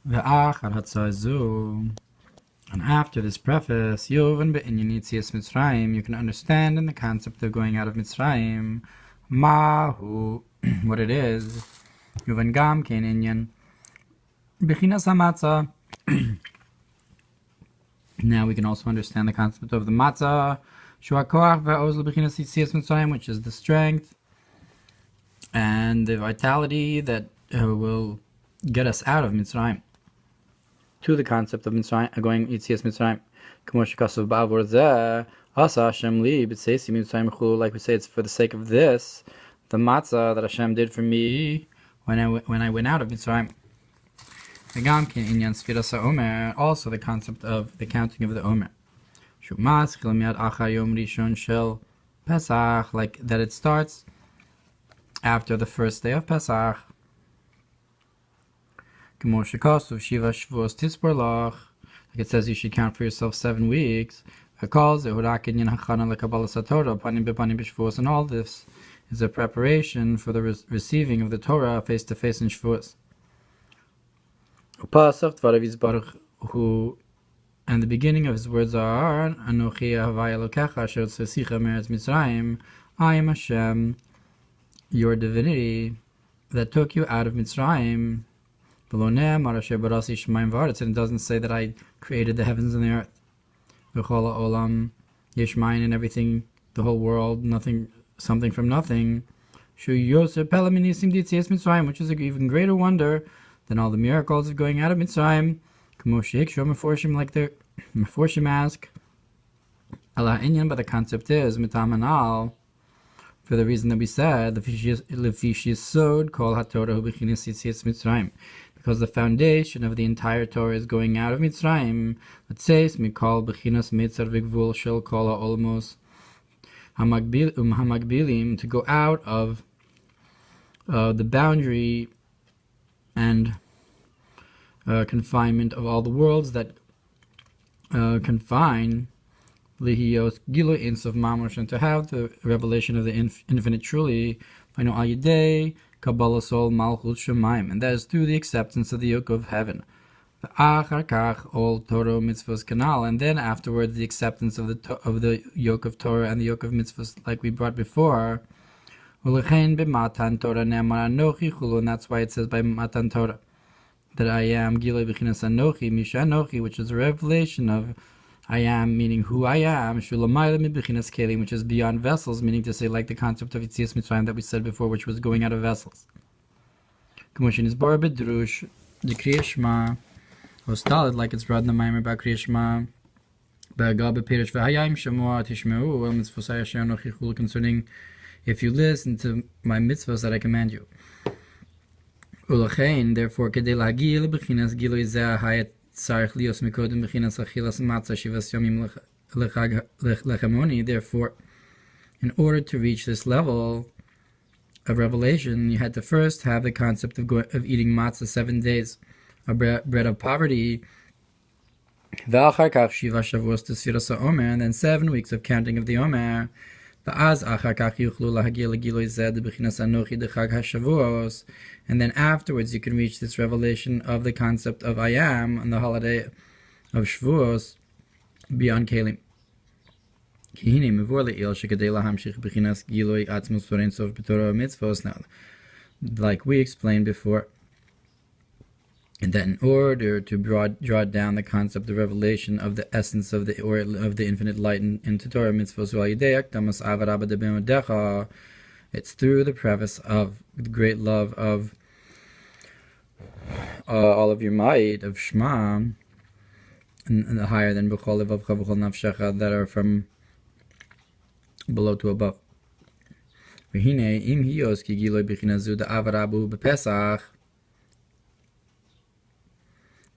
Ve'achar hatzazu. And after this preface, Yuvan be'inyan Yitzias Mitzrayim, you can understand in the concept of going out of Mitzrayim, Mahu, what it is, Yuvan Gam Kein Inyan, Bechinas HaMatzah. Now we can also understand the concept of the Matzah, Shua Koach ve'oz le'bechinas Yitzias Mitzrayim, which is the strength and the vitality that will get us out of Mitzrayim, to the concept of Mitzrayim, going Yitzias Mitzrayim. Like we say, it's for the sake of this, the matzah that Hashem did for me when I went out of Mitzrayim. Also the concept of the counting of the Omer. Like that it starts after the first day of Pesach. Like it says you should count for yourself 7 weeks. And all this is a preparation for the receiving of the Torah face to face in Shavuos. And the beginning of his words are, I am Hashem, your divinity, that took you out of Mitzrayim. It doesn't say that I created the heavens and the earth. And everything, the whole world, nothing, something from nothing. Which is an even greater wonder than all the miracles of going out of Mitzrayim. Like the Meforshim ask, but the concept is mitamanal, for the reason that we said, because the foundation of the entire Torah is going out of Mitzrayim. Let's say, to go out of the boundary and confinement of all the worlds that confine Lihios Gilu Insof Mamar, and to have the revelation of the infinite truly, and that is through the acceptance of the yoke of heaven. All Torah mitzvahs canal, and then afterwards the acceptance of the yoke of Torah and the yoke of mitzvahs, like we brought before. And that's why it says by Matan Torah that I am Gilui B'chinas Anochi Misha Anochi, which is a revelation of I am, meaning who I am, which is beyond vessels, meaning to say like the concept of Yitzias Mitzrayim that we said before, which was going out of vessels. Commotion is bar bedrush, the Kriya Shema, hostalid, like it's brought in the Mamar about Kriya Shema, concerning if you listen to my mitzvahs that I command you. Therefore, therefore, in order to reach this level of revelation, you had to first have the concept of eating matzah 7 days, a bread of poverty, and then 7 weeks of counting of the Omer. And then afterwards you can reach this revelation of the concept of I am on the holiday of Shavuos beyond Kelim. Like we explained before, and that in order to draw down the concept of revelation of the essence of the infinite light into Torah mitzvos, it's through the preface of the great love of all of your might, of Shema, and the higher than B'chol Levavcha V'chol Nafshecha, that are from below to above.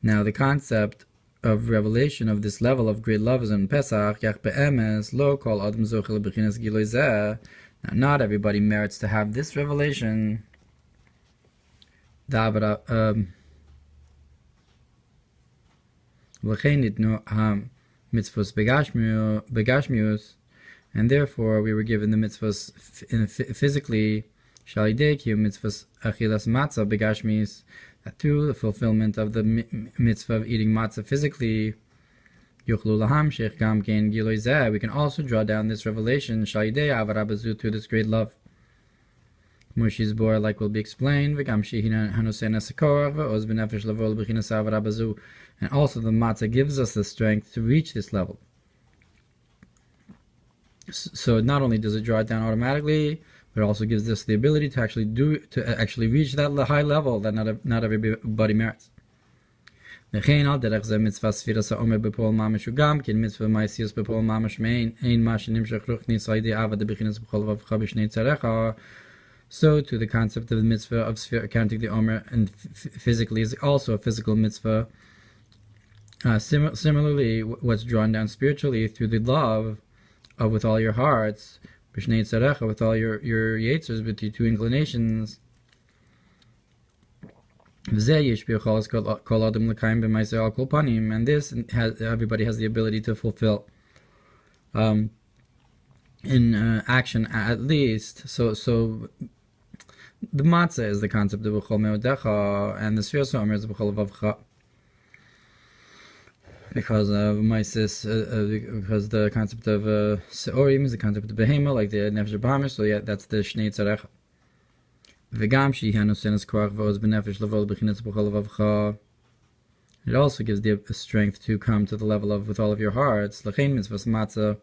Now the concept of revelation of this level of great love is in Pesach. Now not everybody merits to have this revelation. And therefore we were given the mitzvahs physically, through the fulfillment of the mitzvah of eating matzah physically, we can also draw down this revelation through this great love. Like will be explained, and also the matzah gives us the strength to reach this level. So not only does it draw it down automatically, but it also gives us the ability to actually reach that high level that not everybody merits. So to the concept of the mitzvah of counting the Omer and physically is also a physical mitzvah. Similarly, what's drawn down spiritually through the love of with all your hearts, with all your yetzers, with your two inclinations. And this everybody has the ability to fulfill in action at least. So the matzah is the concept of b'chol meodecha, and the Sfiras HaOmer is b'chol vavcha. Because of Mysis, because the concept of Seorim is the concept of Behema, like the Nefesh Bahamis, so yeah, that's the Shnei Tzarecha. V'gam shihanu senes koach v'oz b'nefesh lavol b'chinas b'chol vavcha. It also gives the strength to come to the level of with all of your hearts. L'chein mitzvahs matzah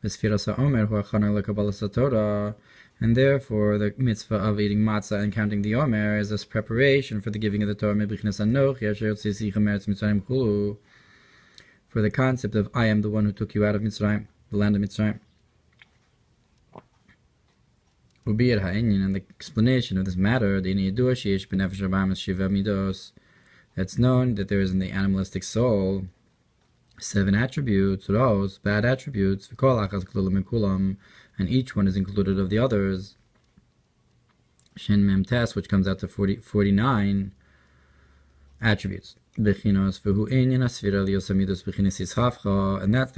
v'sfiras ha'omer hu hachana l'kabbalas Torah. And therefore, the mitzvah of eating matzah and counting the Omer is this preparation for the giving of the Torah. B'chinas anochi asher tzisicha meretz mitzrayim chulu. For the concept of I am the one who took you out of Mitzrayim, the land of Mitzrayim. And the explanation of this matter, that's known that there is in the animalistic soul 7 attributes, those bad attributes, and each one is included of the others. Shen Mem Tes, which comes out to 49 attributes. And that's the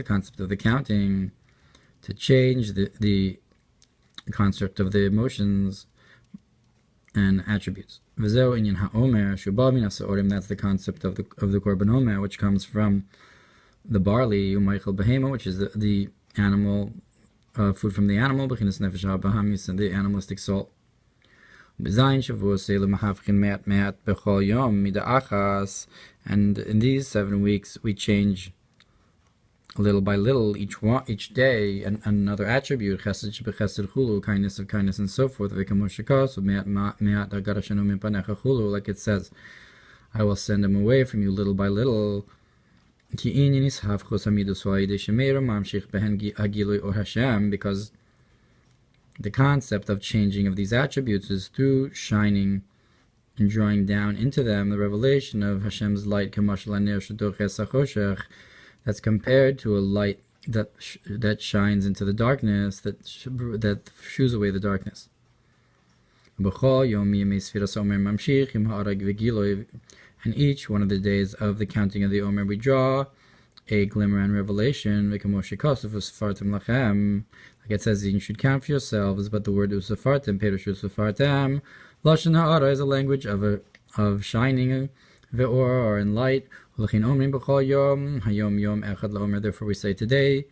concept of the counting, to change the construct of the emotions and attributes. That's the concept of the Korban Omer, which comes from the barley, which is the animal food from the animal, and the animalistic soul. And in these 7 weeks we change little by little each day and another attribute, kindness of kindness and so forth, like it says, I will send him away from you little by little. Because the concept of changing of these attributes is through shining and drawing down into them the revelation of Hashem's light, that's compared to a light that shines into the darkness, that shoos away the darkness. And each one of the days of the counting of the Omer we draw a glimmer and revelation, like it says, you should count for yourselves, but the word usafartim, perush usafartim, lashon ha'ara is a language of shining, ve'or, or in light. Therefore we say today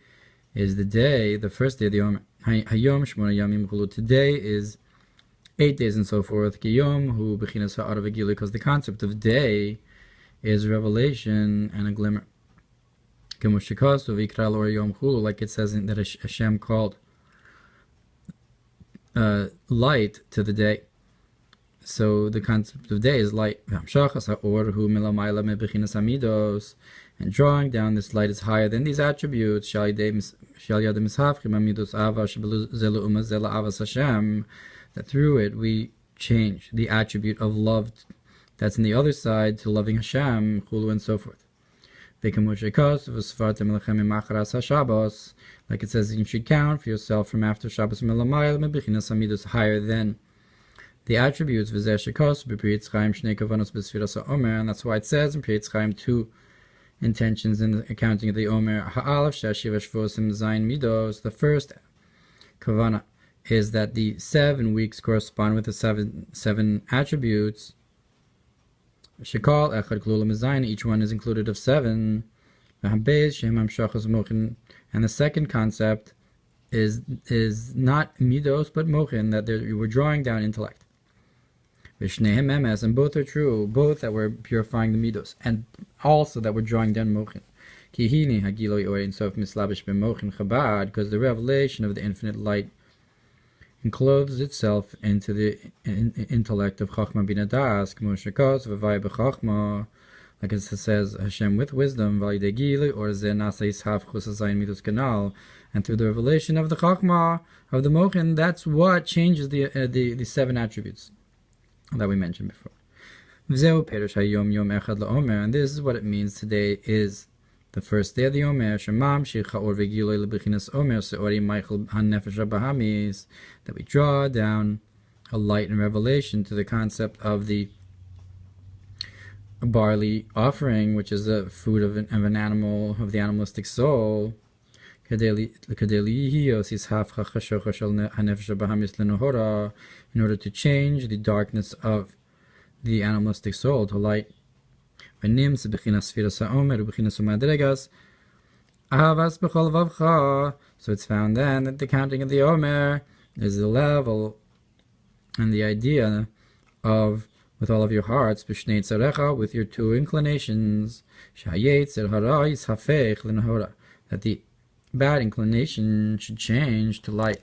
is the day, the first day of the Omer. Today is 8 days and so forth. Because the concept of day is revelation and a glimmer. Like it says that Hashem called light to the day. So the concept of day is light. And drawing down this light is higher than these attributes. That through it we change the attribute of love that's in the other side to loving Hashem, Chulu, and so forth. Like it says, you should count for yourself from after Shabbos higher than the attributes. And that's why it says in Pri Chaim 2 intentions in the accounting of the Omer. The first kavana is that the 7 weeks correspond with the seven attributes Shekal echad klulam zayin, each one is included of 7. And the second concept is not midos but mochin, that you were drawing down intellect. And both are true, both that we're purifying the midos, and also that we're drawing down mochin. Because the revelation of the infinite light encloses itself into the intellect of Chachma Bina Das, like it says, Hashem with wisdom, and through the revelation of the Chachma, of the Mochin, that's what changes the 7 attributes that we mentioned before. And this is what it means. Today is the first day of the Omer, that we draw down a light and revelation to the concept of the barley offering, which is the food of an animal, of the animalistic soul, in order to change the darkness of the animalistic soul to light. So it's found then that the counting of the Omer is the level and the idea of, with all of your hearts, with your 2 inclinations, that the bad inclination should change to light.